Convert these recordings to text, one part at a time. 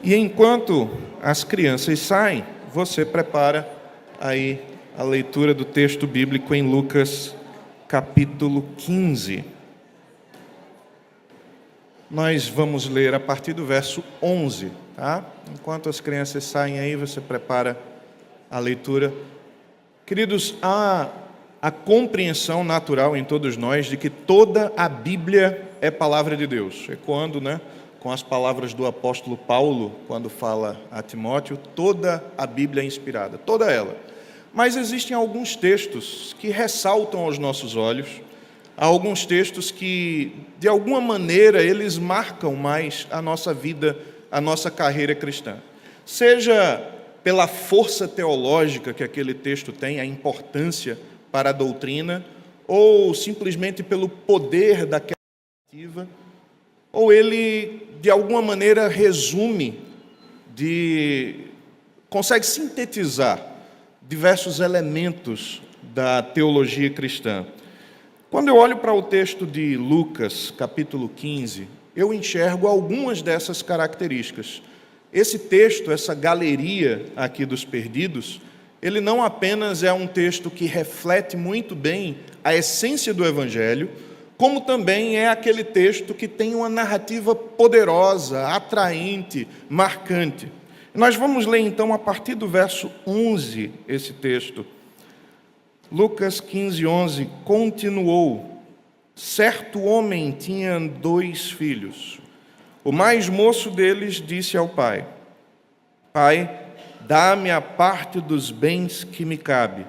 E enquanto as crianças saem, você prepara aí a leitura do texto bíblico em Lucas, capítulo 15. Nós vamos ler a partir do verso 11, tá? Enquanto as crianças saem aí, você prepara a leitura. Queridos, há a compreensão natural em todos nós de que toda a Bíblia é palavra de Deus. Ecoando, com as palavras do apóstolo Paulo, quando fala a Timóteo, toda a Bíblia é inspirada, toda ela. Mas existem alguns textos que ressaltam aos nossos olhos, há alguns textos que, de alguma maneira, eles marcam mais a nossa vida, a nossa carreira cristã. Seja pela força teológica que aquele texto tem, a importância para a doutrina, ou simplesmente pelo poder daquela narrativa, ou ele, de alguma maneira, consegue sintetizar diversos elementos da teologia cristã. Quando eu olho para o texto de Lucas, capítulo 15, eu enxergo algumas dessas características. Esse texto, essa galeria aqui dos perdidos, ele não apenas é um texto que reflete muito bem a essência do Evangelho, como também é aquele texto que tem uma narrativa poderosa, atraente, marcante. Nós vamos ler então a partir do verso 11 esse texto. Lucas 15, 11, continuou: certo homem tinha 2 filhos. O mais moço deles disse ao pai: Pai, dá-me a parte dos bens que me cabe.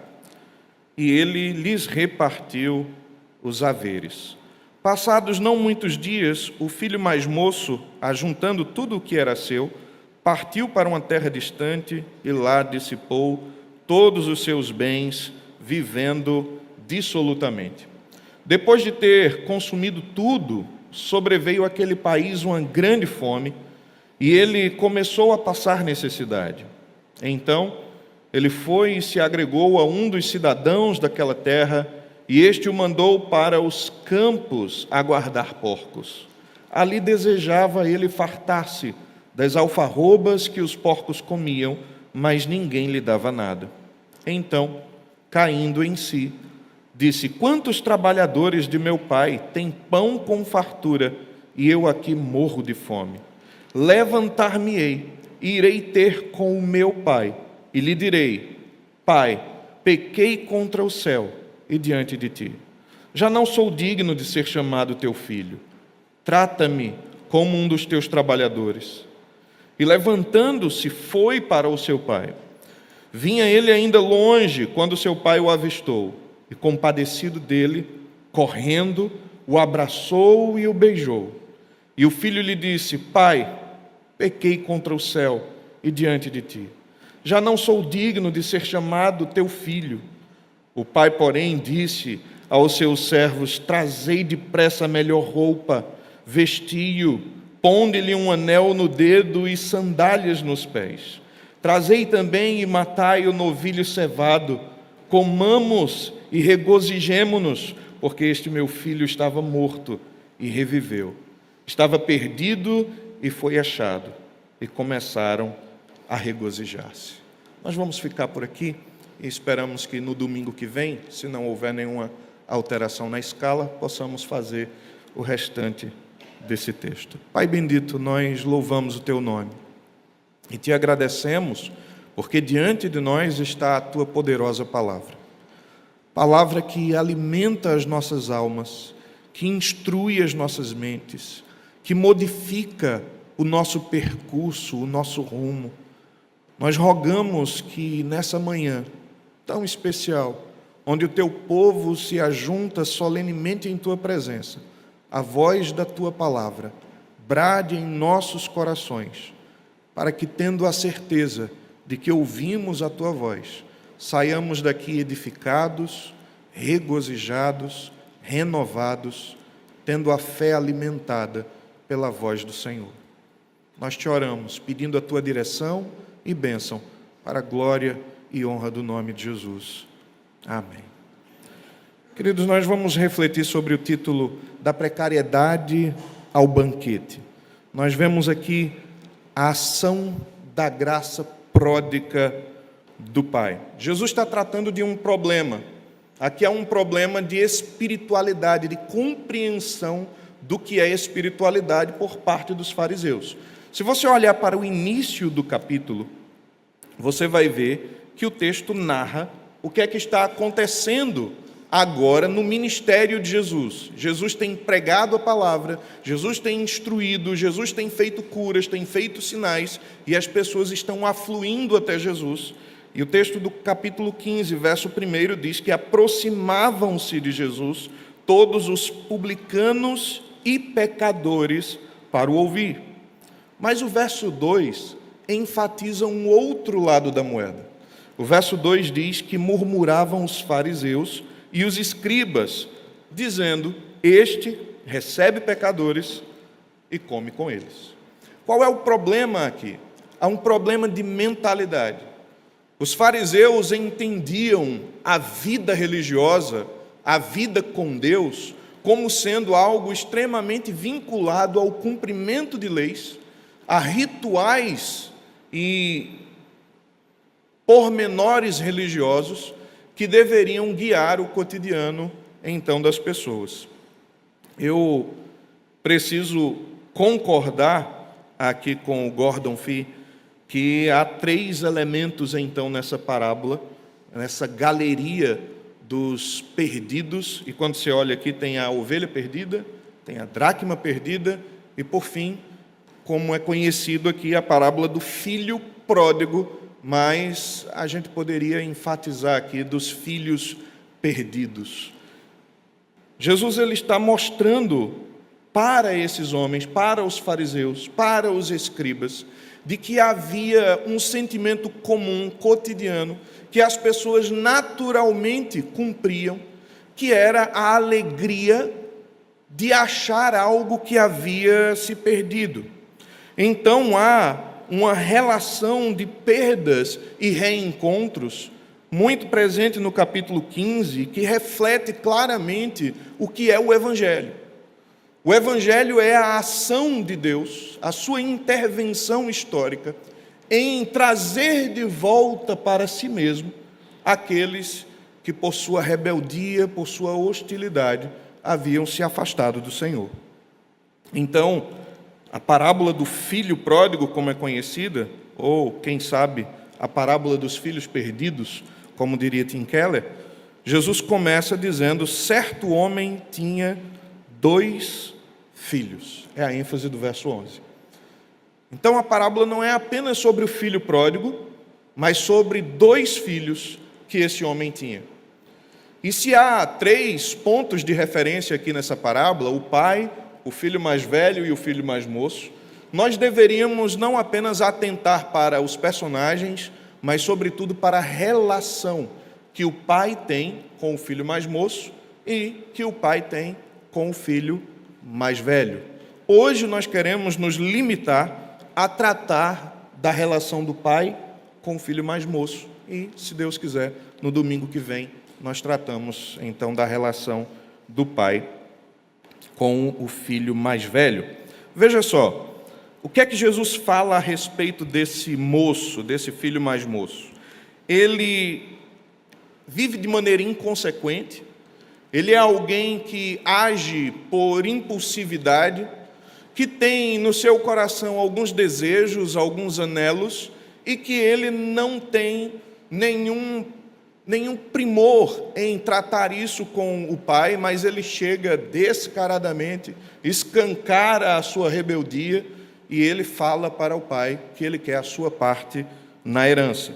E ele lhes repartiu os haveres. Passados não muitos dias, o filho mais moço, ajuntando tudo o que era seu, partiu para uma terra distante e lá dissipou todos os seus bens, vivendo dissolutamente. Depois de ter consumido tudo, sobreveio àquele país uma grande fome e ele começou a passar necessidade. Então, ele foi e se agregou a um dos cidadãos daquela terra, e este o mandou para os campos a guardar porcos. Ali desejava ele fartar-se das alfarrobas que os porcos comiam, mas ninguém lhe dava nada. Então, caindo em si, disse: quantos trabalhadores de meu pai têm pão com fartura, e eu aqui morro de fome? Levantar-me-ei, e irei ter com o meu pai, e lhe direi: Pai, pequei contra o céu e diante de ti. Já não sou digno de ser chamado teu filho. Trata-me como um dos teus trabalhadores. E levantando-se, foi para o seu pai. Vinha ele ainda longe, quando seu pai o avistou, e compadecido dele, correndo, o abraçou e o beijou. E o filho lhe disse: Pai, pequei contra o céu e diante de ti. Já não sou digno de ser chamado teu filho. O pai, porém, disse aos seus servos: trazei depressa a melhor roupa, vestiu, ponde-lhe um anel no dedo e sandálias nos pés. Trazei também e matai o novilho cevado, comamos e regozijemo-nos, porque este meu filho estava morto e reviveu. Estava perdido e foi achado. E começaram a regozijar-se. Nós vamos ficar por aqui e esperamos que no domingo que vem, se não houver nenhuma alteração na escala, possamos fazer o restante desse texto. Pai bendito, nós louvamos o teu nome e te agradecemos porque diante de nós está a tua poderosa palavra. Palavra que alimenta as nossas almas, que instrui as nossas mentes, que modifica o nosso percurso, o nosso rumo. Nós rogamos que nessa manhã tão especial, onde o teu povo se ajunta solenemente em tua presença, a voz da tua palavra brade em nossos corações, para que, tendo a certeza de que ouvimos a tua voz, saiamos daqui edificados, regozijados, renovados, tendo a fé alimentada pela voz do Senhor. Nós te oramos, pedindo a tua direção e bênção, para a glória e honra do nome de Jesus. Amém. Queridos, nós vamos refletir sobre o título da precariedade ao banquete. Nós vemos aqui a ação da graça pródiga do Pai. Jesus está tratando de um problema. Aqui há um problema de espiritualidade, de compreensão do que é espiritualidade por parte dos fariseus. Se você olhar para o início do capítulo, você vai ver que o texto narra o que é que está acontecendo agora no ministério de Jesus. Jesus tem pregado a palavra, Jesus tem instruído, Jesus tem feito curas, tem feito sinais, e as pessoas estão afluindo até Jesus. E o texto do capítulo 15, verso 1, diz que aproximavam-se de Jesus todos os publicanos e pecadores para o ouvir. Mas o verso 2 enfatiza um outro lado da moeda. O verso 2 diz que murmuravam os fariseus e os escribas, dizendo: este recebe pecadores e come com eles. Qual é o problema aqui? Há um problema de mentalidade. Os fariseus entendiam a vida religiosa, a vida com Deus, como sendo algo extremamente vinculado ao cumprimento de leis, a rituais e pormenores religiosos que deveriam guiar o cotidiano, então, das pessoas. Eu preciso concordar aqui com o Gordon Fee que há 3 elementos, então, nessa parábola, nessa galeria dos perdidos, e quando você olha aqui tem a ovelha perdida, tem a dracma perdida, e por fim, como é conhecido aqui, a parábola do filho pródigo, mas a gente poderia enfatizar aqui dos filhos perdidos. Jesus ele está mostrando para esses homens, para os fariseus, para os escribas, de que havia um sentimento comum, cotidiano, que as pessoas naturalmente cumpriam, que era a alegria de achar algo que havia se perdido. Então há uma relação de perdas e reencontros muito presente no capítulo 15, que reflete claramente o que é o Evangelho. O Evangelho é a ação de Deus, a sua intervenção histórica, em trazer de volta para si mesmo aqueles que, por sua rebeldia, por sua hostilidade, haviam se afastado do Senhor. Então, a parábola do filho pródigo, como é conhecida, ou, quem sabe, a parábola dos filhos perdidos, como diria Tim Keller, Jesus começa dizendo: certo homem tinha 2 filhos. É a ênfase do verso 11. Então, a parábola não é apenas sobre o filho pródigo, mas sobre 2 filhos que esse homem tinha. E se há 3 pontos de referência aqui nessa parábola, o pai, o filho mais velho e o filho mais moço, nós deveríamos não apenas atentar para os personagens, mas sobretudo para a relação que o pai tem com o filho mais moço e que o pai tem com o filho mais velho. Hoje nós queremos nos limitar a tratar da relação do pai com o filho mais moço e, se Deus quiser, no domingo que vem nós tratamos então da relação do pai com o filho mais velho. Veja só, o que é que Jesus fala a respeito desse moço, desse filho mais moço? Ele vive de maneira inconsequente, ele é alguém que age por impulsividade, que tem no seu coração alguns desejos, alguns anelos, e que ele não tem nenhum primor em tratar isso com o pai, mas ele chega descaradamente, escancara a sua rebeldia, e ele fala para o pai que ele quer a sua parte na herança.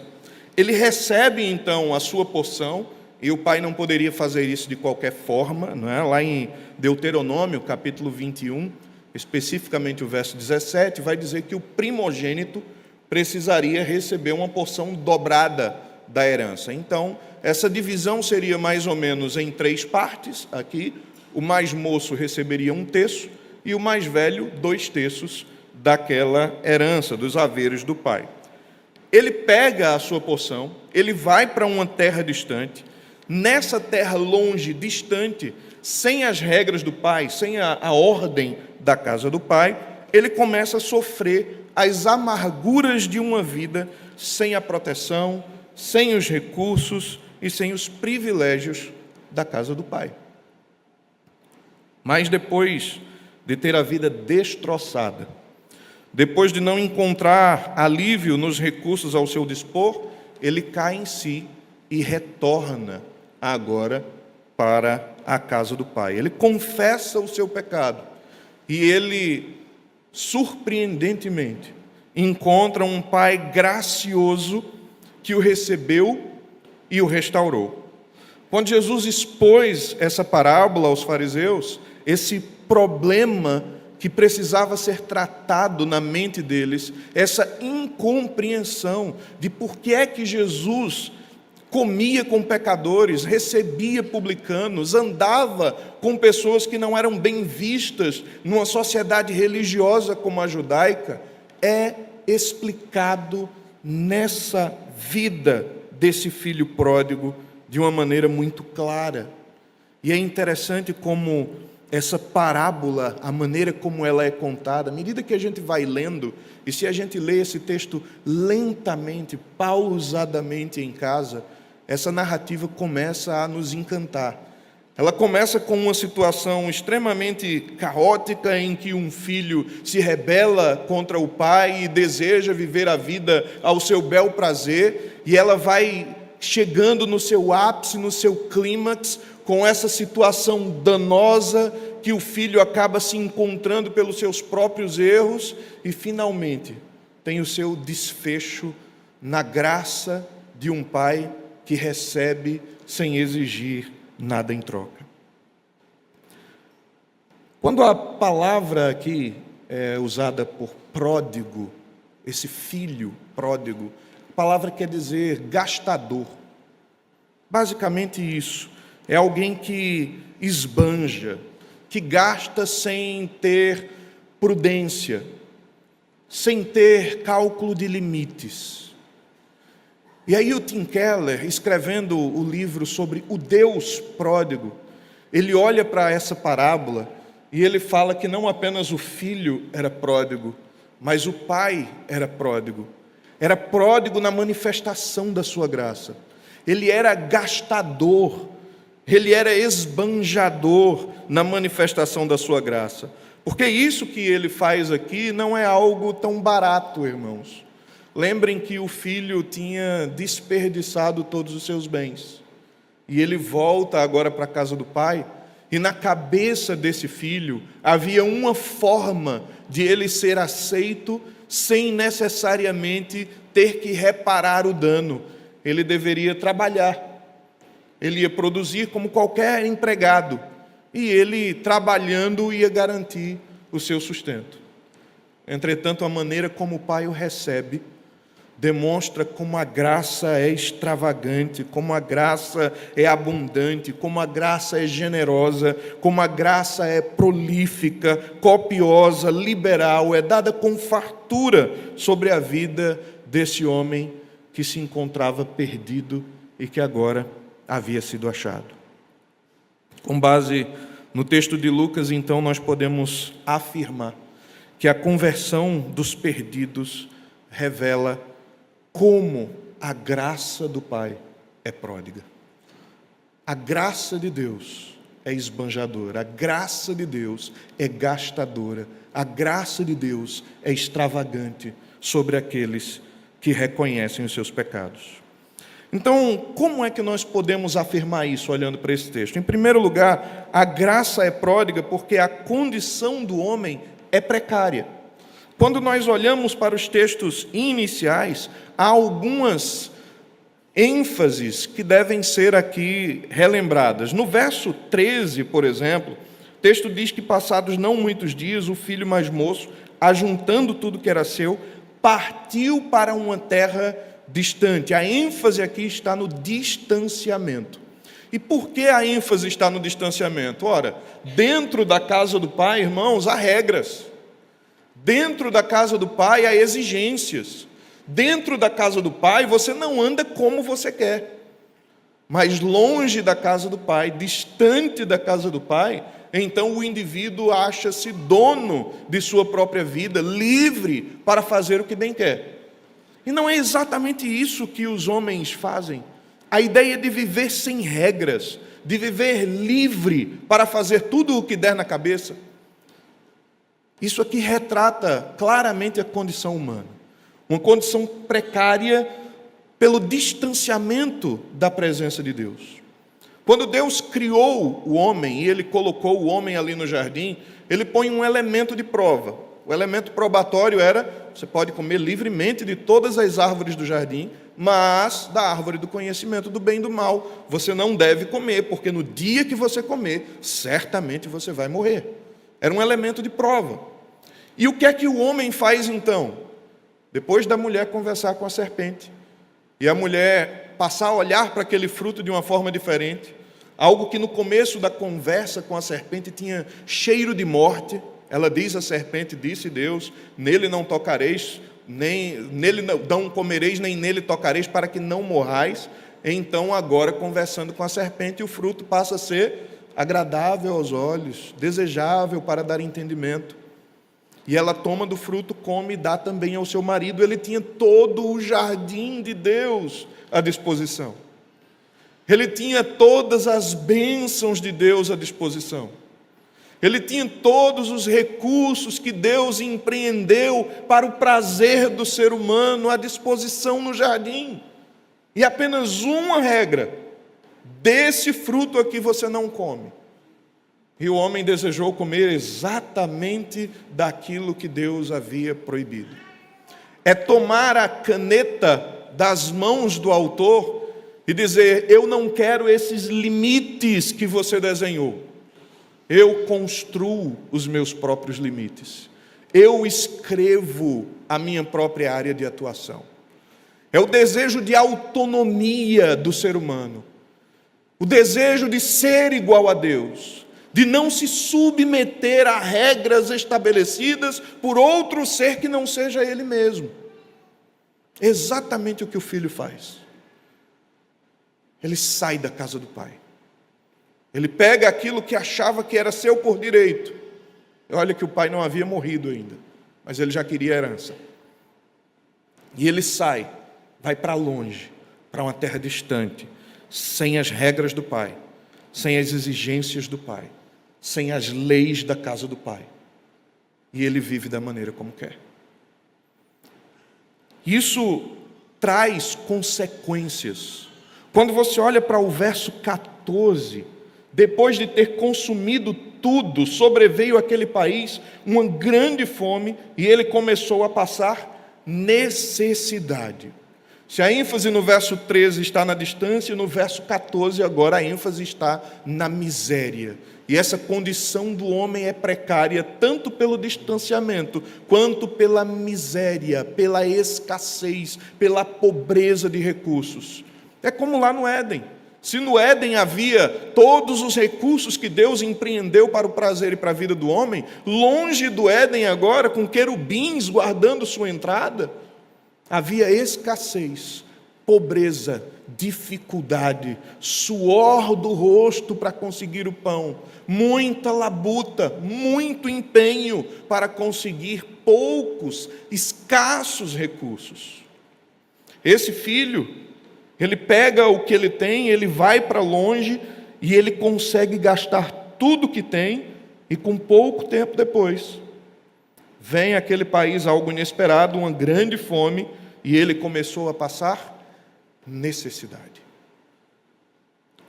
Ele recebe então a sua porção, e o pai não poderia fazer isso de qualquer forma, não é? Lá em Deuteronômio, capítulo 21, especificamente o verso 17, vai dizer que o primogênito precisaria receber uma porção dobrada da herança. Então, essa divisão seria mais ou menos em 3 partes. Aqui, o mais moço receberia 1/3 e o mais velho 2/3 daquela herança, dos haveres do pai. Ele pega a sua porção, ele vai para uma terra distante. Nessa terra longe, distante, sem as regras do pai, sem a ordem da casa do pai, ele começa a sofrer as amarguras de uma vida sem a proteção, sem os recursos e sem os privilégios da casa do pai. Mas depois de ter a vida destroçada, depois de não encontrar alívio nos recursos ao seu dispor, ele cai em si e retorna agora para a casa do pai. Ele confessa o seu pecado e ele, surpreendentemente, encontra um pai gracioso que o recebeu e o restaurou. Quando Jesus expôs essa parábola aos fariseus, esse problema que precisava ser tratado na mente deles, essa incompreensão de por que é que Jesus comia com pecadores, recebia publicanos, andava com pessoas que não eram bem vistas numa sociedade religiosa como a judaica, é explicado nessa vida desse filho pródigo de uma maneira muito clara. E é interessante como essa parábola, a maneira como ela é contada, à medida que a gente vai lendo, e se a gente lê esse texto lentamente, pausadamente em casa, essa narrativa começa a nos encantar. Ela começa com uma situação extremamente caótica em que um filho se rebela contra o pai e deseja viver a vida ao seu bel prazer, e ela vai chegando no seu ápice, no seu clímax, com essa situação danosa que o filho acaba se encontrando pelos seus próprios erros e finalmente tem o seu desfecho na graça de um pai que recebe sem exigir nada em troca. Quando a palavra aqui é usada por pródigo, esse filho pródigo, a palavra quer dizer gastador. Basicamente isso. É alguém que esbanja, que gasta sem ter prudência, sem ter cálculo de limites. E aí o Tim Keller, escrevendo o livro sobre o Deus pródigo, ele olha para essa parábola e ele fala que não apenas o filho era pródigo, mas o pai era pródigo. Era pródigo na manifestação da sua graça. Ele era gastador, ele era esbanjador na manifestação da sua graça. Porque isso que ele faz aqui não é algo tão barato, irmãos. Lembrem que o filho tinha desperdiçado todos os seus bens. E ele volta agora para a casa do pai, e na cabeça desse filho havia uma forma de ele ser aceito sem necessariamente ter que reparar o dano. Ele deveria trabalhar. Ele ia produzir como qualquer empregado. E ele, trabalhando, ia garantir o seu sustento. Entretanto, a maneira como o pai o recebe demonstra como a graça é extravagante, como a graça é abundante, como a graça é generosa, como a graça é prolífica, copiosa, liberal, é dada com fartura sobre a vida desse homem que se encontrava perdido e que agora havia sido achado. Com base no texto de Lucas, então, nós podemos afirmar que a conversão dos perdidos revela como a graça do Pai é pródiga. A graça de Deus é esbanjadora, a graça de Deus é gastadora, a graça de Deus é extravagante sobre aqueles que reconhecem os seus pecados. Então, como é que nós podemos afirmar isso olhando para esse texto? Em primeiro lugar, a graça é pródiga porque a condição do homem é precária. Quando nós olhamos para os textos iniciais, há algumas ênfases que devem ser aqui relembradas. No verso 13, por exemplo, o texto diz que passados não muitos dias, o filho mais moço, ajuntando tudo que era seu, partiu para uma terra distante. A ênfase aqui está no distanciamento. E por que a ênfase está no distanciamento? Ora, dentro da casa do pai, irmãos, há regras. Dentro da casa do pai há exigências. Dentro da casa do pai você não anda como você quer. Mas longe da casa do pai, distante da casa do pai, então o indivíduo acha-se dono de sua própria vida, livre para fazer o que bem quer. E não é exatamente isso que os homens fazem. A ideia de viver sem regras, de viver livre para fazer tudo o que der na cabeça. Isso aqui retrata claramente a condição humana. Uma condição precária pelo distanciamento da presença de Deus. Quando Deus criou o homem e Ele colocou o homem ali no jardim, Ele põe um elemento de prova. O elemento probatório era: você pode comer livremente de todas as árvores do jardim, mas da árvore do conhecimento do bem e do mal você não deve comer, porque no dia que você comer, certamente você vai morrer. Era um elemento de prova. E o que é que o homem faz então? Depois da mulher conversar com a serpente, e a mulher passar a olhar para aquele fruto de uma forma diferente, algo que no começo da conversa com a serpente tinha cheiro de morte. Ela diz à serpente: disse Deus, nele não tocareis, nele não comereis, nem nele tocareis, para que não morrais. Então agora, conversando com a serpente, o fruto passa a ser agradável aos olhos, desejável para dar entendimento. E ela toma do fruto, come e dá também ao seu marido. Ele tinha todo o jardim de Deus à disposição. Ele tinha todas as bênçãos de Deus à disposição. Ele tinha todos os recursos que Deus empreendeu para o prazer do ser humano à disposição no jardim. E apenas uma regra: desse fruto aqui você não come. E o homem desejou comer exatamente daquilo que Deus havia proibido. É tomar a caneta das mãos do autor e dizer: eu não quero esses limites que você desenhou. Eu construo os meus próprios limites. Eu escrevo a minha própria área de atuação. É o desejo de autonomia do ser humano. O desejo de ser igual a Deus, de não se submeter a regras estabelecidas por outro ser que não seja ele mesmo. Exatamente o que o filho faz. Ele sai da casa do pai. Ele pega aquilo que achava que era seu por direito. Olha que o pai não havia morrido ainda, mas ele já queria herança. E ele sai, vai para longe, para uma terra distante, sem as regras do pai, sem as exigências do pai, sem as leis da casa do pai. E ele vive da maneira como quer. Isso traz consequências. Quando você olha para o verso 14, depois de ter consumido tudo, sobreveio àquele país uma grande fome e ele começou a passar necessidade. Se a ênfase no verso 13 está na distância, no verso 14 agora a ênfase está na miséria. E essa condição do homem é precária tanto pelo distanciamento, quanto pela miséria, pela escassez, pela pobreza de recursos. É como lá no Éden. Se no Éden havia todos os recursos que Deus empreendeu para o prazer e para a vida do homem, longe do Éden agora, com querubins guardando sua entrada, havia escassez, pobreza, dificuldade, suor do rosto para conseguir o pão, muita labuta, muito empenho para conseguir poucos, escassos recursos. Esse filho, ele pega o que ele tem, ele vai para longe e ele consegue gastar tudo que tem, e com pouco tempo depois, vem àquele país algo inesperado, uma grande fome, e ele começou a passar necessidade.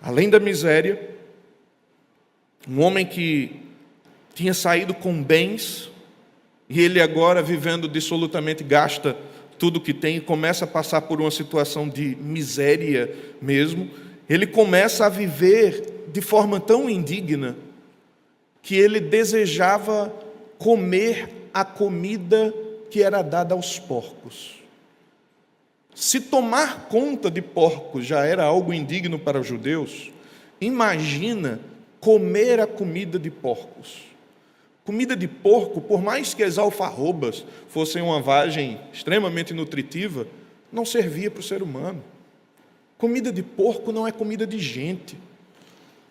Além da miséria, um homem que tinha saído com bens, e ele agora, vivendo dissolutamente, gasta tudo que tem e começa a passar por uma situação de miséria mesmo. Ele começa a viver de forma tão indigna que ele desejava comer a comida que era dada aos porcos. Se tomar conta de porcos já era algo indigno para os judeus, imagina comer a comida de porcos. Comida de porco, por mais que as alfarrobas fossem uma vagem extremamente nutritiva, não servia para o ser humano. Comida de porco não é comida de gente.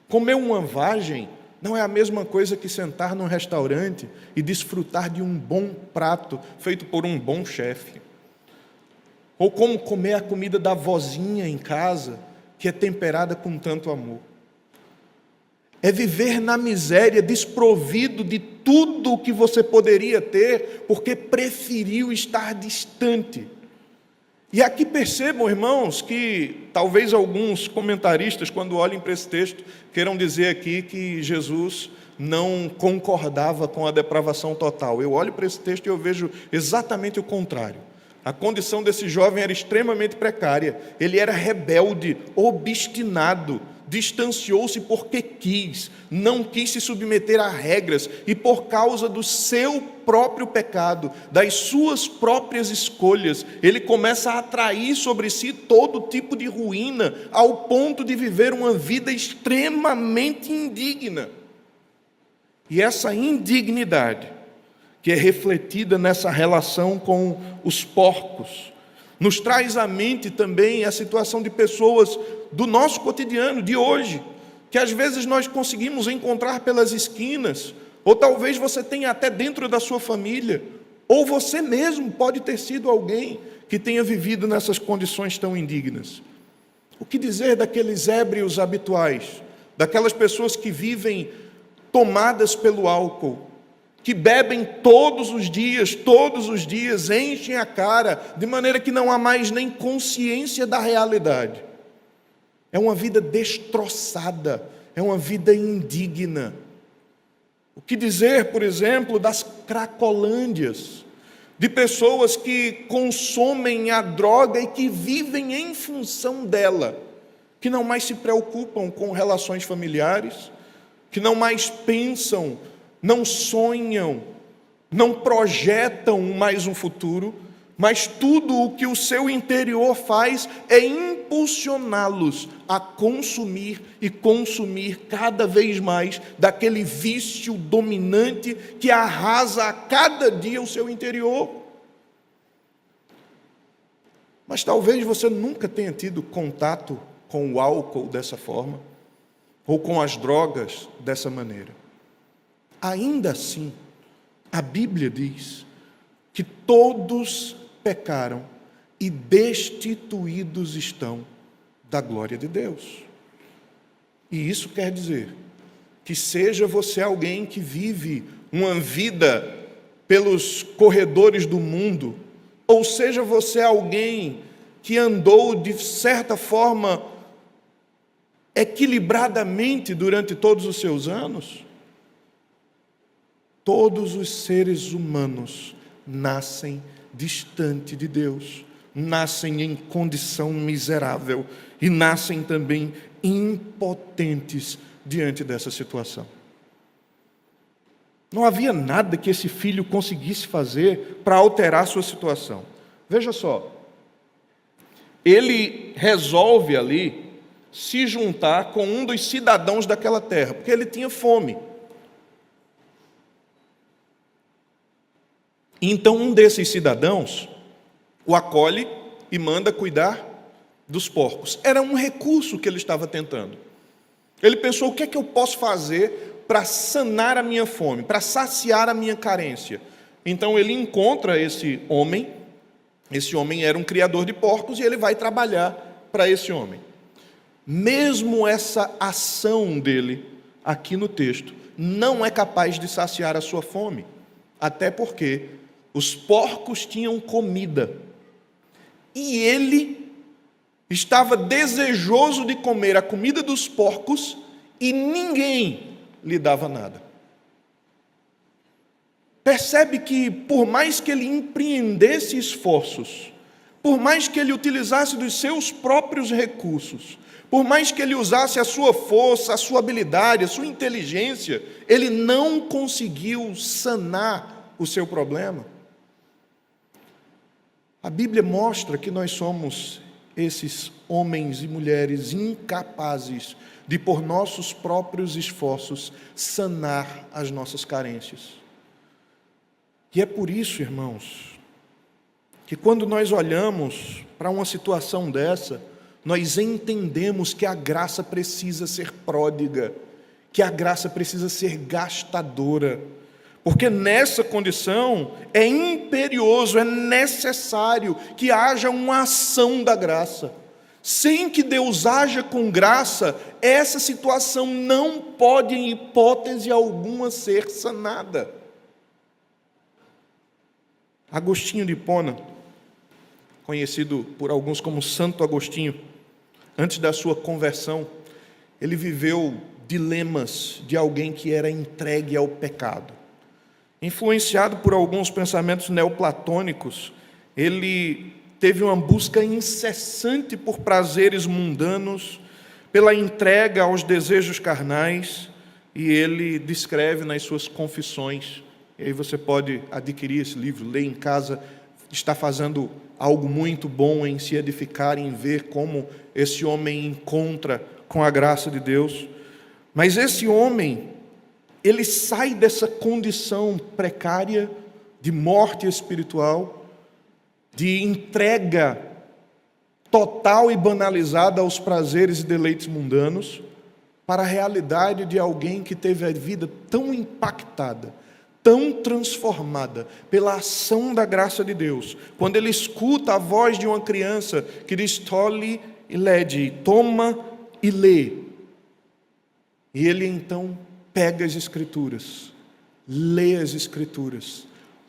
Comer uma vagem não é a mesma coisa que sentar num restaurante e desfrutar de um bom prato feito por um bom chefe. Ou como comer a comida da vozinha em casa, que é temperada com tanto amor. É viver na miséria, desprovido de tudo o que você poderia ter, porque preferiu estar distante. E aqui percebam, irmãos, que talvez alguns comentaristas, quando olhem para esse texto, queiram dizer aqui que Jesus não concordava com a depravação total. Eu olho para esse texto e eu vejo exatamente o contrário. A condição desse jovem era extremamente precária. Ele era rebelde, obstinado, distanciou-se porque quis, não quis se submeter a regras, e por causa do seu próprio pecado, das suas próprias escolhas, ele começa a atrair sobre si todo tipo de ruína, ao ponto de viver uma vida extremamente indigna. E essa indignidade, que é refletida nessa relação com os porcos, nos traz à mente também a situação de pessoas do nosso cotidiano, de hoje, que às vezes nós conseguimos encontrar pelas esquinas, ou talvez você tenha até dentro da sua família, ou você mesmo pode ter sido alguém que tenha vivido nessas condições tão indignas. O que dizer daqueles ébrios habituais, daquelas pessoas que vivem tomadas pelo álcool, que bebem todos os dias, enchem a cara, de maneira que não há mais nem consciência da realidade. É uma vida destroçada, é uma vida indigna. O que dizer, por exemplo, das cracolândias, de pessoas que consomem a droga e que vivem em função dela, que não mais se preocupam com relações familiares, que não mais pensam, não sonham, não projetam mais um futuro, mas tudo o que o seu interior faz é impulsioná-los a consumir e consumir cada vez mais daquele vício dominante que arrasa a cada dia o seu interior. Mas talvez você nunca tenha tido contato com o álcool dessa forma, ou com as drogas dessa maneira. Ainda assim, a Bíblia diz que todos pecaram e destituídos estão da glória de Deus. E isso quer dizer que seja você alguém que vive uma vida pelos corredores do mundo, ou seja você alguém que andou de certa forma equilibradamente durante todos os seus anos, todos os seres humanos nascem distante de Deus, nascem em condição miserável e nascem também impotentes diante dessa situação. Não havia nada que esse filho conseguisse fazer para alterar sua situação. Veja só, ele resolve ali se juntar com um dos cidadãos daquela terra, porque ele tinha fome. Então um desses cidadãos o acolhe e manda cuidar dos porcos. Era um recurso que ele estava tentando. Ele pensou: o que é que eu posso fazer para sanar a minha fome, para saciar a minha carência? Então ele encontra esse homem era um criador de porcos, e ele vai trabalhar para esse homem. Mesmo essa ação dele, aqui no texto, não é capaz de saciar a sua fome, até porque os porcos tinham comida, e ele estava desejoso de comer a comida dos porcos, e ninguém lhe dava nada. Percebe que, por mais que ele empreendesse esforços, por mais que ele utilizasse dos seus próprios recursos, por mais que ele usasse a sua força, a sua habilidade, a sua inteligência, ele não conseguiu sanar o seu problema. A Bíblia mostra que nós somos esses homens e mulheres incapazes de, por nossos próprios esforços, sanar as nossas carências. E é por isso, irmãos, que quando nós olhamos para uma situação dessa, nós entendemos que a graça precisa ser pródiga, que a graça precisa ser gastadora, porque nessa condição é imperioso, é necessário que haja uma ação da graça. Sem que Deus haja com graça, essa situação não pode, em hipótese alguma, ser sanada. Agostinho de Hipona, conhecido por alguns como Santo Agostinho, antes da sua conversão, ele viveu dilemas de alguém que era entregue ao pecado. Influenciado por alguns pensamentos neoplatônicos, ele teve uma busca incessante por prazeres mundanos, pela entrega aos desejos carnais, e ele descreve nas suas confissões. E aí você pode adquirir esse livro, ler em casa, está fazendo algo muito bom em se edificar, em ver como esse homem encontra com a graça de Deus. Mas esse homem, ele sai dessa condição precária de morte espiritual, de entrega total e banalizada aos prazeres e deleites mundanos, para a realidade de alguém que teve a vida tão impactada, tão transformada pela ação da graça de Deus, quando ele escuta a voz de uma criança que diz: tole e lede, toma e lê. E ele então pega as Escrituras, lê as Escrituras,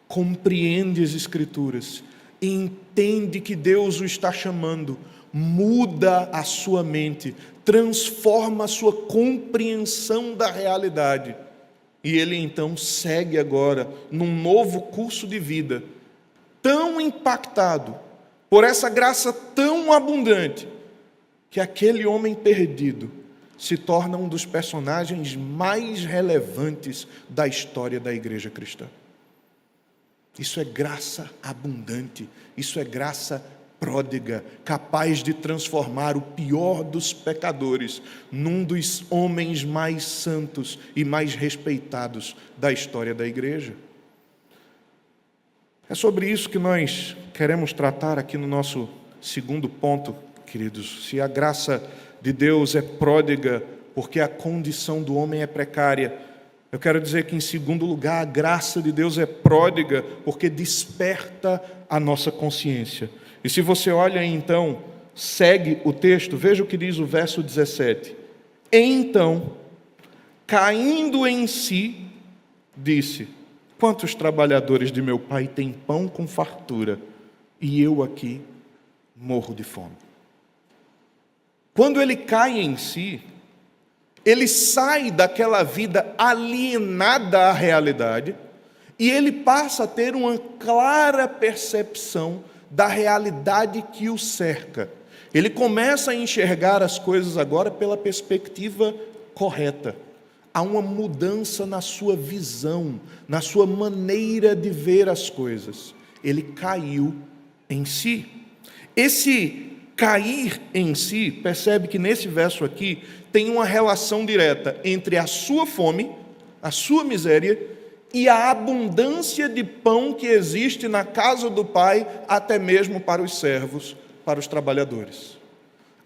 compreende as Escrituras, entende que Deus o está chamando, muda a sua mente, transforma a sua compreensão da realidade. E ele então segue agora num novo curso de vida, tão impactado por essa graça tão abundante, que aquele homem perdido se torna um dos personagens mais relevantes da história da igreja cristã. Isso é graça abundante, isso é graça pródiga, capaz de transformar o pior dos pecadores num dos homens mais santos e mais respeitados da história da igreja. É sobre isso que nós queremos tratar aqui no nosso segundo ponto, queridos. Se a graça de Deus é pródiga porque a condição do homem é precária, eu quero dizer que, em segundo lugar, a graça de Deus é pródiga porque desperta a nossa consciência. E se você olha então, segue o texto, veja o que diz o verso 17. Então, caindo em si, disse: quantos trabalhadores de meu pai têm pão com fartura, e eu aqui morro de fome. Quando ele cai em si, ele sai daquela vida alienada à realidade e ele passa a ter uma clara percepção da realidade que o cerca. Ele começa a enxergar as coisas agora pela perspectiva correta. Há uma mudança na sua visão, na sua maneira de ver as coisas. Ele caiu em si. Esse cair em si, percebe que nesse verso aqui tem uma relação direta entre a sua fome, a sua miséria e a abundância de pão que existe na casa do Pai, até mesmo para os servos, para os trabalhadores.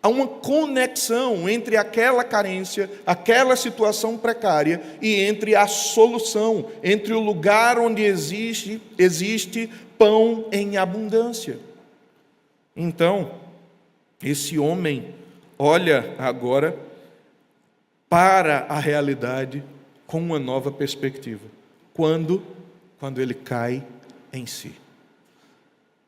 Há uma conexão entre aquela carência, aquela situação precária e entre a solução, entre o lugar onde existe pão em abundância. Então, esse homem olha agora para a realidade com uma nova perspectiva. Quando ele cai em si.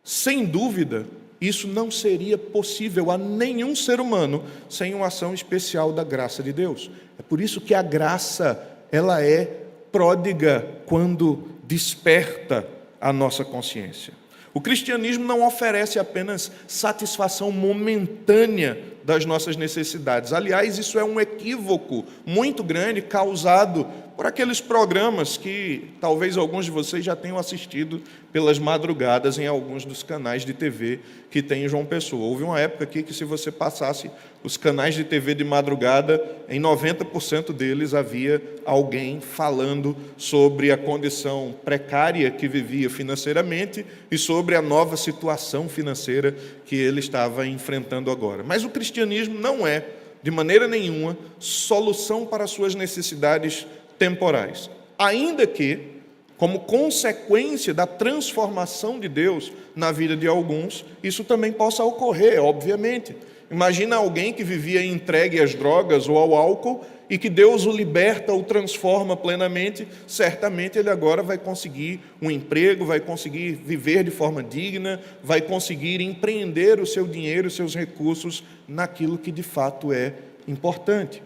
Sem dúvida, isso não seria possível a nenhum ser humano sem uma ação especial da graça de Deus. É por isso que a graça, ela é pródiga quando desperta a nossa consciência. O cristianismo não oferece apenas satisfação momentânea das nossas necessidades. Aliás, isso é um equívoco muito grande causado por aqueles programas que talvez alguns de vocês já tenham assistido pelas madrugadas em alguns dos canais de TV que tem em João Pessoa. Houve uma época aqui que, se você passasse os canais de TV de madrugada, em 90% deles havia alguém falando sobre a condição precária que vivia financeiramente e sobre a nova situação financeira que ele estava enfrentando agora. Mas o cristianismo não é de maneira nenhuma, solução para as suas necessidades temporais. Ainda que, como consequência da transformação de Deus na vida de alguns, isso também possa ocorrer, obviamente. Imagina alguém que vivia entregue às drogas ou ao álcool e que Deus o liberta, o transforma plenamente, certamente ele agora vai conseguir um emprego, vai conseguir viver de forma digna, vai conseguir empreender o seu dinheiro, os seus recursos naquilo que de fato é importante.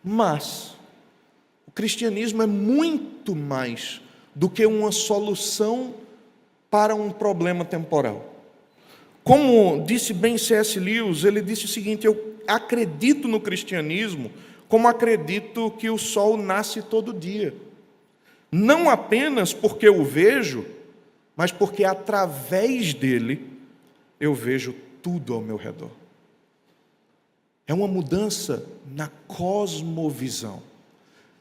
Mas o cristianismo é muito mais do que uma solução para um problema temporal. Como disse bem C.S. Lewis, ele disse o seguinte: eu acredito no cristianismo como acredito que o sol nasce todo dia. Não apenas porque eu vejo, mas porque através dele eu vejo tudo ao meu redor. É uma mudança na cosmovisão,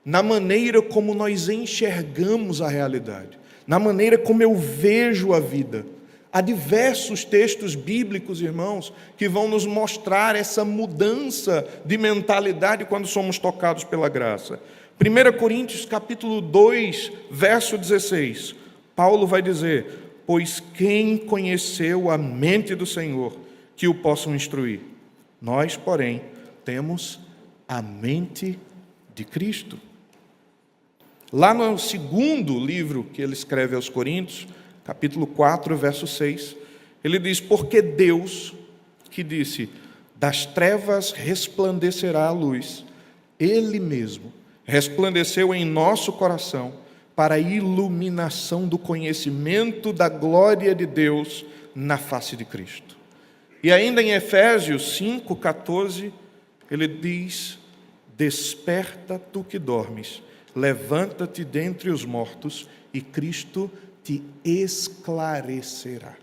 na maneira como nós enxergamos a realidade, na maneira como eu vejo a vida. Há diversos textos bíblicos, irmãos, que vão nos mostrar essa mudança de mentalidade quando somos tocados pela graça. 1 Coríntios capítulo 2, verso 16, Paulo vai dizer: pois quem conheceu a mente do Senhor que o possam instruir? Nós, porém, temos a mente de Cristo. Lá no segundo livro que ele escreve aos Coríntios, capítulo 4, verso 6, ele diz: porque Deus, que disse, das trevas resplandecerá a luz, Ele mesmo resplandeceu em nosso coração para a iluminação do conhecimento da glória de Deus na face de Cristo. E ainda em Efésios 5, 14, ele diz: desperta tu que dormes, levanta-te dentre os mortos e Cristo te esclarecerá.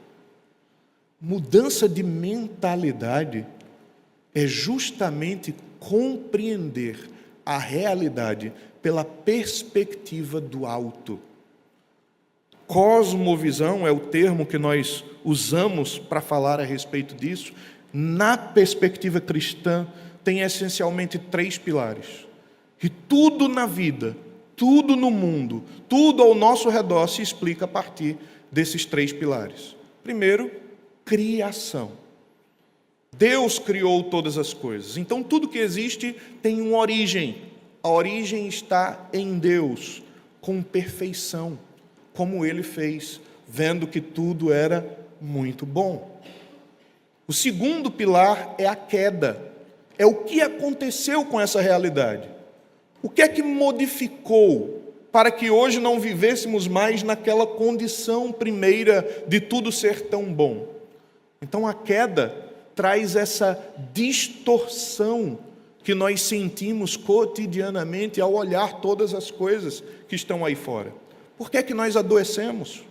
Mudança de mentalidade é justamente compreender a realidade pela perspectiva do alto. Cosmovisão é o termo que nós usamos para falar a respeito disso. Na perspectiva cristã, tem essencialmente 3 pilares. E tudo na vida, tudo no mundo, tudo ao nosso redor se explica a partir desses 3 pilares. Primeiro, criação. Deus criou todas as coisas. Então, tudo que existe tem uma origem. A origem está em Deus, com perfeição, como Ele fez, vendo que tudo era muito bom. O segundo pilar é a queda. É o que aconteceu com essa realidade. O que é que modificou para que hoje não vivêssemos mais naquela condição primeira de tudo ser tão bom? Então a queda traz essa distorção que nós sentimos cotidianamente ao olhar todas as coisas que estão aí fora. Por que é que nós adoecemos?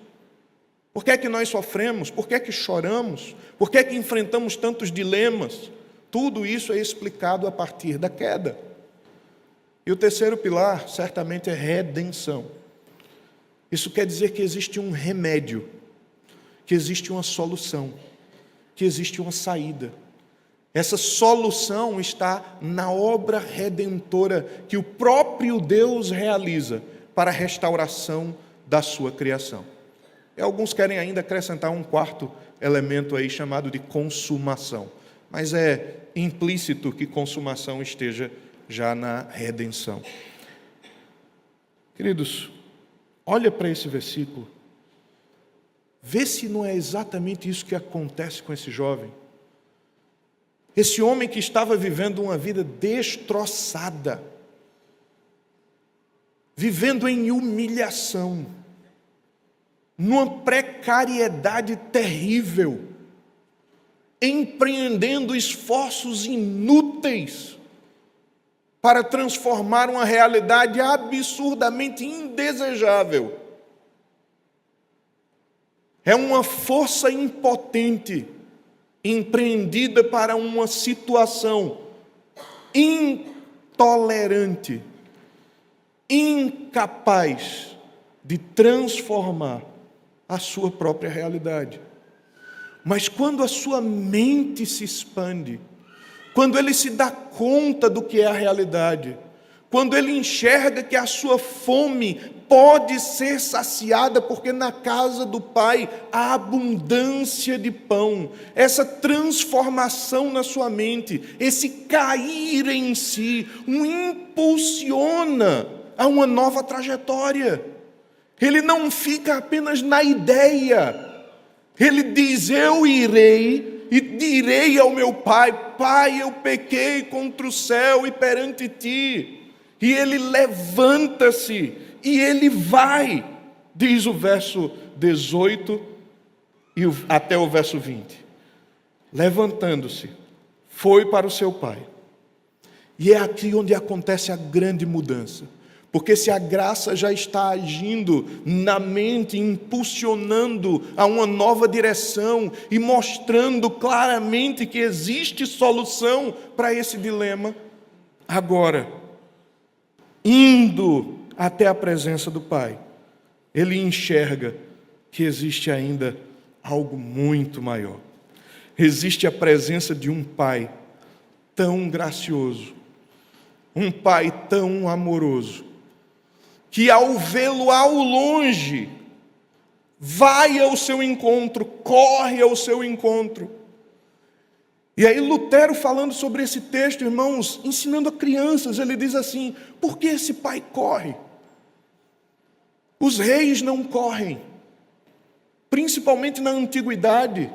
Por que é que nós sofremos? Por que é que choramos? Por que é que enfrentamos tantos dilemas? Tudo isso é explicado a partir da queda. E o terceiro pilar, certamente, é redenção. Isso quer dizer que existe um remédio, que existe uma solução, que existe uma saída. Essa solução está na obra redentora que o próprio Deus realiza para a restauração da sua criação. E alguns querem ainda acrescentar um quarto elemento aí chamado de consumação. Mas é implícito que consumação esteja já na redenção. Queridos, olha para esse versículo. Vê se não é exatamente isso que acontece com esse jovem. Esse homem que estava vivendo uma vida destroçada, vivendo em humilhação, numa precariedade terrível, empreendendo esforços inúteis para transformar uma realidade absurdamente indesejável. É uma força impotente, empreendida para uma situação intolerante, incapaz de transformar a sua própria realidade. Mas quando a sua mente se expande, quando ele se dá conta do que é a realidade, quando ele enxerga que a sua fome pode ser saciada, porque na casa do Pai há abundância de pão, essa transformação na sua mente, esse cair em si, o impulsiona a uma nova trajetória. Ele não fica apenas na ideia, ele diz: eu irei e direi ao meu pai: Pai, eu pequei contra o céu e perante ti. E ele levanta-se e ele vai, diz o verso 18 e até o verso 20. Levantando-se, foi para o seu pai. E é aqui onde acontece a grande mudança. Porque se a graça já está agindo na mente, impulsionando a uma nova direção e mostrando claramente que existe solução para esse dilema, agora, indo até a presença do Pai, ele enxerga que existe ainda algo muito maior. Existe a presença de um Pai tão gracioso, um Pai tão amoroso, que ao vê-lo ao longe, vai ao seu encontro, corre ao seu encontro. E aí Lutero, falando sobre esse texto, irmãos, ensinando a crianças, ele diz assim: por que esse pai corre? Os reis não correm, principalmente na antiguidade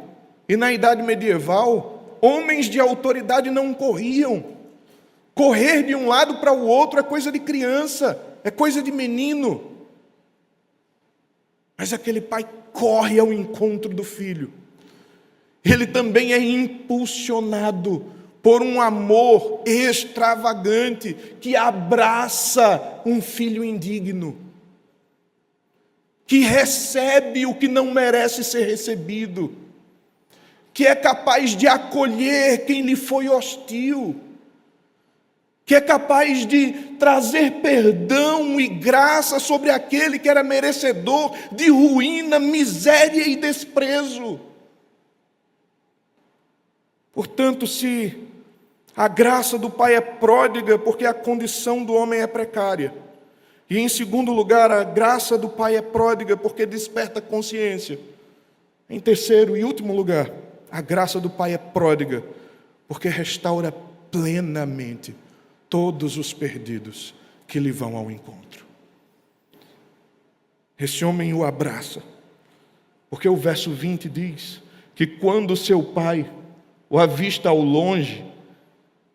e na idade medieval, homens de autoridade não corriam. Correr de um lado para o outro é coisa de criança, é coisa de menino. Mas aquele pai corre ao encontro do filho. Ele também é impulsionado por um amor extravagante que abraça um filho indigno, que recebe o que não merece ser recebido, que é capaz de acolher quem lhe foi hostil, que é capaz de trazer perdão e graça sobre aquele que era merecedor de ruína, miséria e desprezo. Portanto, se a graça do Pai é pródiga, porque a condição do homem é precária. E em segundo lugar, a graça do Pai é pródiga, porque desperta consciência. Em terceiro e último lugar, a graça do Pai é pródiga, porque restaura plenamente todos os perdidos que lhe vão ao encontro. Esse homem o abraça, porque o verso 20 diz que quando seu pai o avista ao longe,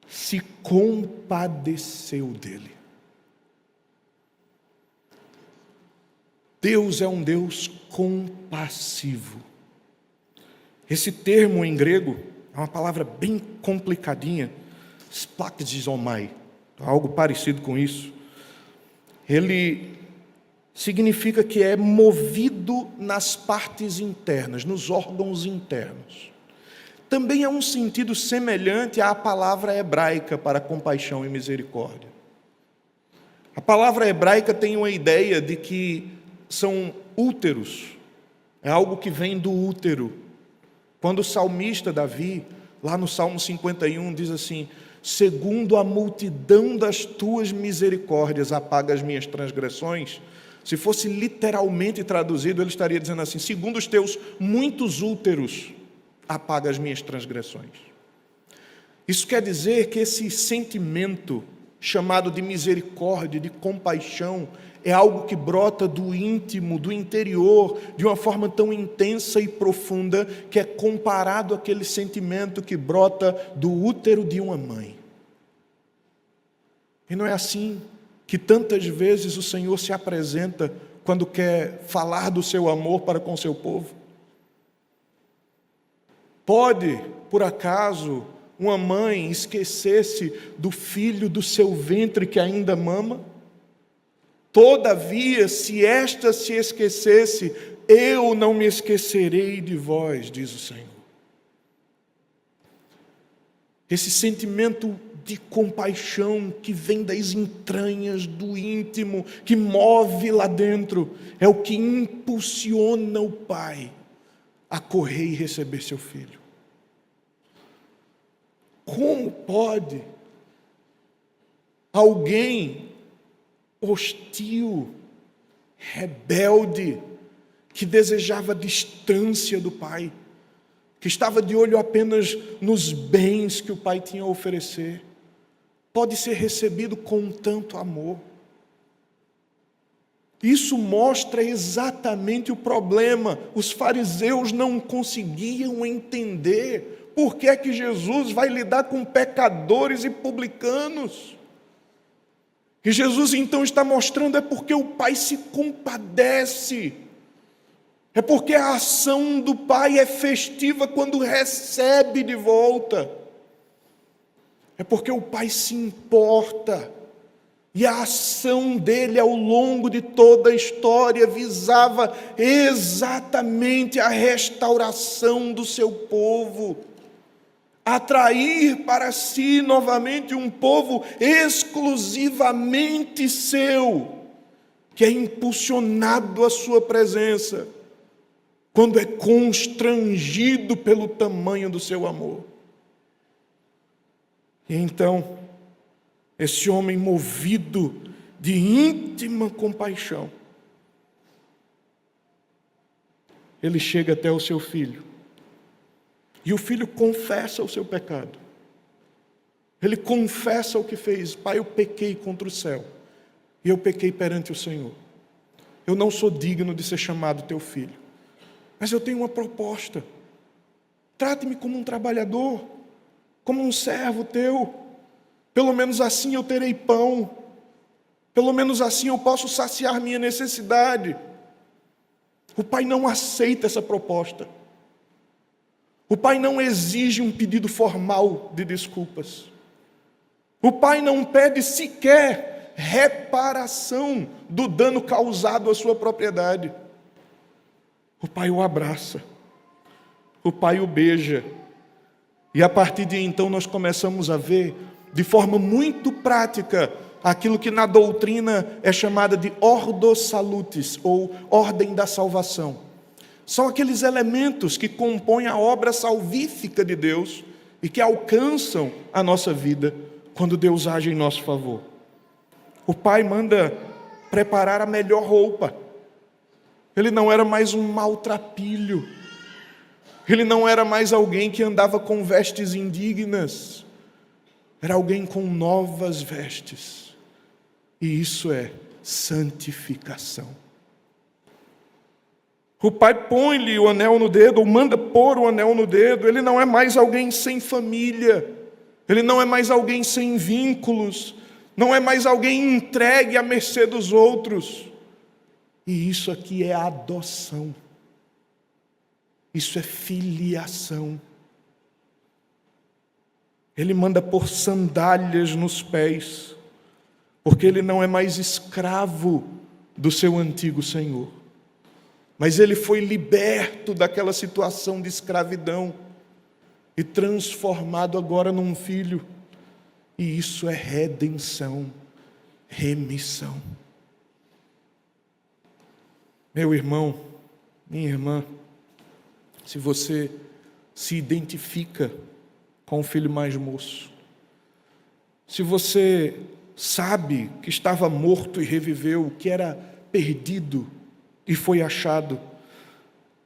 se compadeceu dele. Deus é um Deus compassivo. Esse termo em grego é uma palavra bem complicadinha, splakzomai, algo parecido com isso. Ele significa que é movido nas partes internas, nos órgãos internos. Também é um sentido semelhante à palavra hebraica para compaixão e misericórdia. A palavra hebraica tem uma ideia de que são úteros, é algo que vem do útero. Quando o salmista Davi, lá no Salmo 51, diz assim: segundo a multidão das tuas misericórdias apaga as minhas transgressões. Se fosse literalmente traduzido, ele estaria dizendo assim: segundo os teus muitos úteros apaga as minhas transgressões. Isso quer dizer que esse sentimento chamado de misericórdia, de compaixão, é algo que brota do íntimo, do interior, de uma forma tão intensa e profunda, que é comparado àquele sentimento que brota do útero de uma mãe. E não é assim que tantas vezes o Senhor se apresenta quando quer falar do seu amor para com o seu povo? Pode, por acaso, uma mãe esquecer-se do filho do seu ventre que ainda mama? Todavia, se esta se esquecesse, eu não me esquecerei de vós, diz o Senhor. Esse sentimento de compaixão que vem das entranhas do íntimo, que move lá dentro, é o que impulsiona o Pai a correr e receber seu filho. Como pode alguém hostil, rebelde, que desejava a distância do pai, que estava de olho apenas nos bens que o pai tinha a oferecer, pode ser recebido com tanto amor? Isso mostra exatamente o problema. Os fariseus não conseguiam entender por que é que Jesus vai lidar com pecadores e publicanos. E Jesus então está mostrando é porque o Pai se compadece. É porque a ação do Pai é festiva quando recebe de volta. É porque o Pai se importa. E a ação dele ao longo de toda a história visava exatamente a restauração do seu povo. Atrair para si novamente um povo exclusivamente seu, que é impulsionado à sua presença, quando é constrangido pelo tamanho do seu amor. E então, esse homem movido de íntima compaixão, ele chega até o seu filho, e o filho confessa o seu pecado. Ele confessa o que fez. Pai, eu pequei contra o céu, e eu pequei perante o Senhor. Eu não sou digno de ser chamado teu filho, mas eu tenho uma proposta. Trate-me como um trabalhador, como um servo teu. Pelo menos assim eu terei pão. Pelo menos assim eu posso saciar minha necessidade. O pai não aceita essa proposta. O pai não exige um pedido formal de desculpas. O pai não pede sequer reparação do dano causado à sua propriedade. O pai o abraça. O pai o beija. E a partir de então nós começamos a ver de forma muito prática aquilo que na doutrina é chamada de ordo salutis, ou ordem da salvação. São aqueles elementos que compõem a obra salvífica de Deus e que alcançam a nossa vida quando Deus age em nosso favor. O pai manda preparar a melhor roupa. Ele não era mais um maltrapilho. Ele não era mais alguém que andava com vestes indignas. Era alguém com novas vestes. E isso é santificação. O pai põe-lhe o anel no dedo, ou manda pôr o anel no dedo. Ele não é mais alguém sem família. Ele não é mais alguém sem vínculos. Não é mais alguém entregue à mercê dos outros. E isso aqui é adoção. Isso é filiação. Ele manda pôr sandálias nos pés, porque ele não é mais escravo do seu antigo senhor. Mas ele foi liberto daquela situação de escravidão e transformado agora num filho. E isso é redenção, remissão. Meu irmão, minha irmã, se você se identifica com o filho mais moço, se você sabe que estava morto e reviveu, que era perdido e foi achado,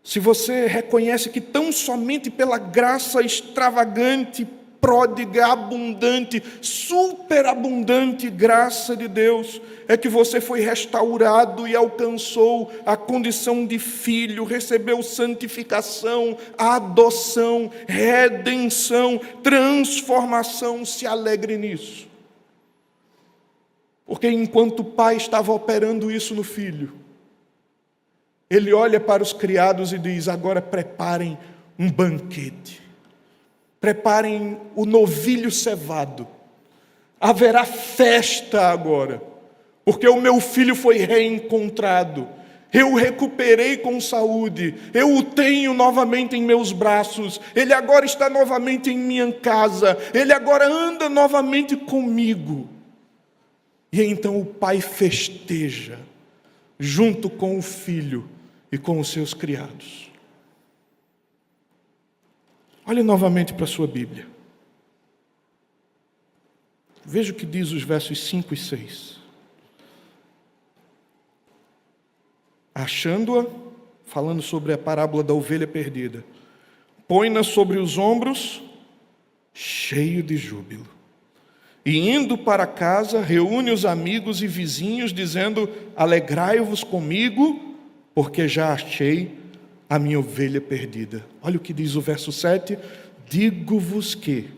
se você reconhece que tão somente pela graça extravagante, pródiga, abundante, superabundante graça de Deus, é que você foi restaurado e alcançou a condição de filho, recebeu santificação, adoção, redenção, transformação, se alegre nisso. Porque enquanto o pai estava operando isso no filho, ele olha para os criados e diz: agora preparem um banquete. Preparem o novilho cevado. Haverá festa agora, porque o meu filho foi reencontrado. Eu o recuperei com saúde. Eu o tenho novamente em meus braços. Ele agora está novamente em minha casa. Ele agora anda novamente comigo. E então o pai festeja, junto com o filho e com os seus criados. Olhe novamente para a sua Bíblia. Veja o que diz os versos 5 e 6. Achando-a, falando sobre a parábola da ovelha perdida, põe-na sobre os ombros, cheio de júbilo. E indo para casa, reúne os amigos e vizinhos, dizendo: alegrai-vos comigo, porque já achei a minha ovelha perdida. Olha o que diz o verso 7. Digo-vos que,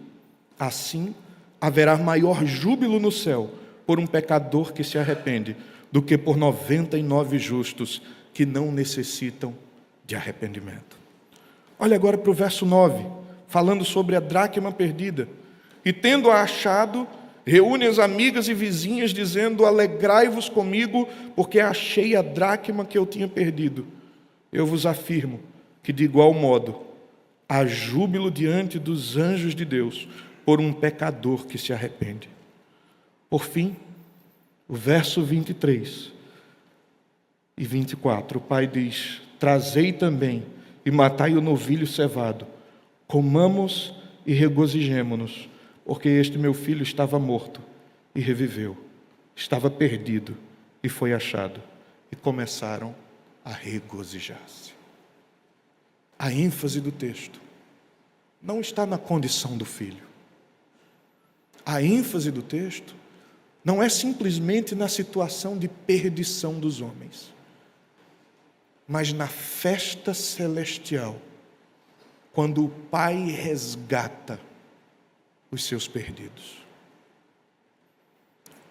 assim, haverá maior júbilo no céu por um pecador que se arrepende, do que por 99 justos que não necessitam de arrependimento. Olha agora para o verso 9, falando sobre a dracma perdida. E tendo-a achado, reúne as amigas e vizinhas, dizendo: alegrai-vos comigo, porque achei a dracma que eu tinha perdido. Eu vos afirmo que, de igual modo, há júbilo diante dos anjos de Deus por um pecador que se arrepende. Por fim, o verso 23 e 24, o pai diz: trazei também e matai o novilho cevado, comamos e regozijemo-nos, porque este meu filho estava morto e reviveu, estava perdido e foi achado. E começaram a regozijar-se. A ênfase do texto não está na condição do filho. A ênfase do texto não é simplesmente na situação de perdição dos homens, mas na festa celestial, quando o Pai resgata os seus perdidos.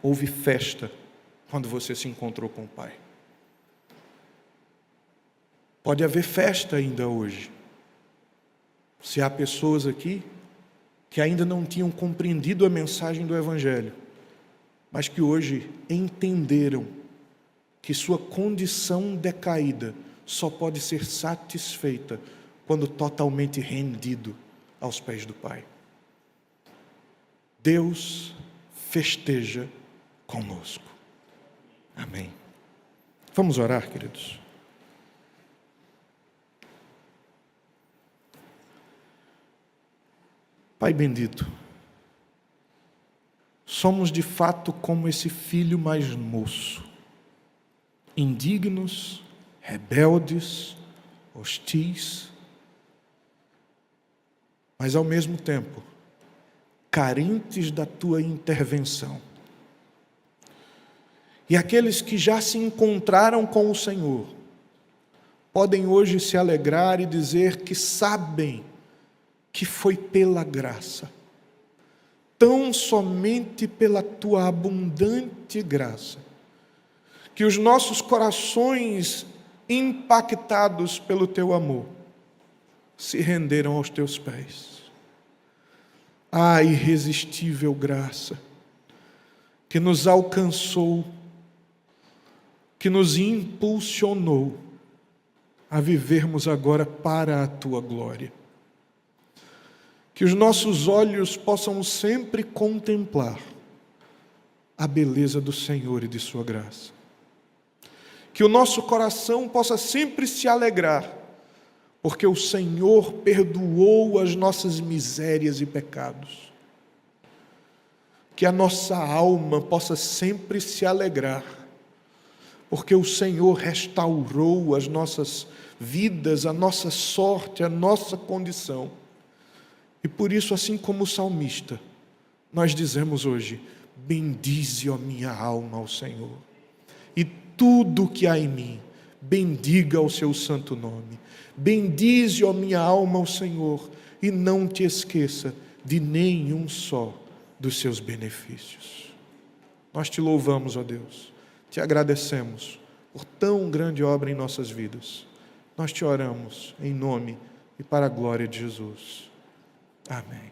Houve festa quando você se encontrou com o Pai. Pode haver festa ainda hoje. Se há pessoas aqui que ainda não tinham compreendido a mensagem do Evangelho, mas que hoje entenderam que sua condição decaída só pode ser satisfeita quando totalmente rendido aos pés do Pai. Deus festeja conosco. Amém. Vamos orar, queridos. Pai bendito, somos de fato como esse filho mais moço, indignos, rebeldes, hostis, mas ao mesmo tempo carentes da tua intervenção. E aqueles que já se encontraram com o Senhor podem hoje se alegrar e dizer que sabem que foi pela graça, tão somente pela tua abundante graça, que os nossos corações, impactados pelo teu amor, se renderam aos teus pés. Ah, irresistível graça, que nos alcançou, que nos impulsionou a vivermos agora para a tua glória. Que os nossos olhos possam sempre contemplar a beleza do Senhor e de sua graça. Que o nosso coração possa sempre se alegrar, porque o Senhor perdoou as nossas misérias e pecados. Que a nossa alma possa sempre se alegrar, porque o Senhor restaurou as nossas vidas, a nossa sorte, a nossa condição. E por isso, assim como o salmista, nós dizemos hoje: bendize, ó minha alma, ao Senhor, e tudo que há em mim, bendiga o seu santo nome. Bendize, ó minha alma, ao Senhor, e não te esqueça de nenhum só dos seus benefícios. Nós te louvamos, ó Deus, te agradecemos por tão grande obra em nossas vidas. Nós te oramos em nome e para a glória de Jesus. Amém.